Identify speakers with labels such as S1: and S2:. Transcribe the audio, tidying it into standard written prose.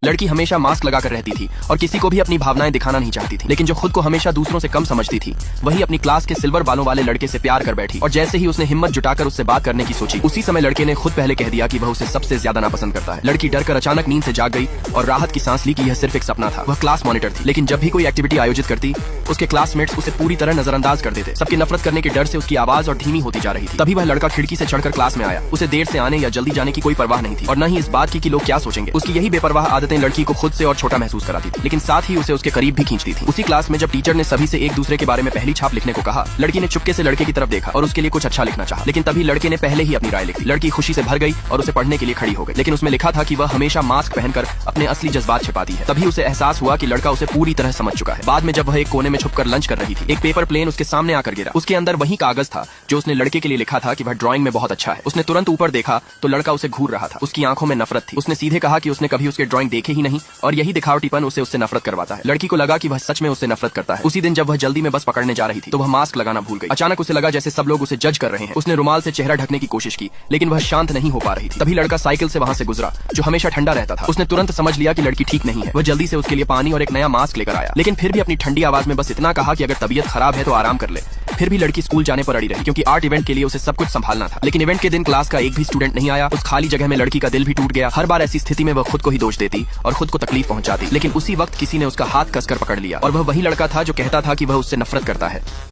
S1: लड़की हमेशा मास्क लगाकर रहती थी और किसी को भी अपनी भावनाएं दिखाना नहीं चाहती थी, लेकिन जो खुद को हमेशा दूसरों से कम समझती थी वही अपनी क्लास के सिल्वर बालों वाले लड़के से प्यार कर बैठी। और जैसे ही उसने हिम्मत जुटाकर उससे बात करने की सोची, उसी समय लड़के ने खुद पहले कह दिया कि वह उसे सबसे ज्यादा नापसंद करता है। लड़की डरकर अचानक नींद से जाग गई और राहत की सांस ली कि यह सिर्फ एक सपना था। वह क्लास मॉनिटर थी, लेकिन जब भी कोई एक्टिविटी आयोजित करती उसके क्लासमेट्स उसे पूरी तरह नजरअंदाज कर देते। सबकी नफरत करने के डर से उसकी आवाज और धीमी होती जा रही थी। तभी वह लड़का खिड़की से चढ़कर क्लास में आया। उसे देर से आने या जल्दी जाने की कोई परवाह नहीं थी और न ही इस बात की कि लोग क्या सोचेंगे। उसकी यही बेपरवाह आदतें लड़की को खुद से और छोटा महसूस कराती थी, लेकिन साथ ही उसे उसके करीब भी खींचती थी। उसी क्लास में जब टीचर ने सभी से एक दूसरे के बारे में पहली छाप लिखने को कहा, लड़की ने चुपके से लड़के की तरफ देखा और उसके लिए कुछ अच्छा लिखना चाहा, लेकिन तभी लड़के ने पहले ही अपनी राय लिख दी। लड़की खुशी से भर गई और उसे पढ़ने के लिए खड़ी हो गई, लेकिन उसमें लिखा था कि वह हमेशा मास्क पहनकर अपने असली जज्बात छिपाती है। तभी उसे एहसास हुआ कि लड़का उसे पूरी तरह समझ चुका है। बाद में जब वह एक कोने में छुपकर लंच कर रही थी, एक पेपर प्लेन उसके सामने आकर गिरा। उसके अंदर वही कागज था जो उसने लड़के के लिए लिखा था कि वह ड्राइंग में बहुत अच्छा है। उसने तुरंत ऊपर देखा तो लड़का उसे घूर रहा था। उसकी आंखों में नफरत थी। उसने सीधे कहा कि उसने कभी उसके ड्राइंग देखे ही नहीं और यही दिखावटीपन उसे उससे नफरत करवाता है। लड़की को लगा कि वह सच में उससे नफरत करता है। उसी दिन जब वह जल्दी में बस पकड़ने जा रही थी तो वह मास्क लगाना भूल गई। अचानक उसे लगा जैसे सब लोग उसे जज कर रहे हैं। उसने रुमाल से चेहरा ढकने की कोशिश की, लेकिन वह शांत नहीं हो पा रही थी। तभी लड़का साइकिल से वहां से गुजरा जो हमेशा ठंडा रहता था। उसने तुरंत समझ लिया कि लड़की ठीक नहीं है। वह जल्दी से उसके लिए पानी और एक नया मास्क लेकर आया, लेकिन फिर भी अपनी ठंडी आवाज में बस इतना कहा कि अगर तबीयत खराब है तो आराम कर ले। फिर भी लड़की स्कूल जाने पर अड़ी रही, क्योंकि आर्ट इवेंट के लिए उसे सब कुछ संभालना था। लेकिन इवेंट के दिन क्लास का एक भी स्टूडेंट नहीं आया। उस खाली जगह में लड़की का दिल भी टूट गया। हर बार ऐसी स्थिति में वह खुद को ही दोष देती और खुद को तकलीफ पहुंचाती, लेकिन उसी वक्त किसी ने उसका हाथ कसकर पकड़ लिया और वह वही लड़का था जो कहता था कि वह उससे नफरत करता है।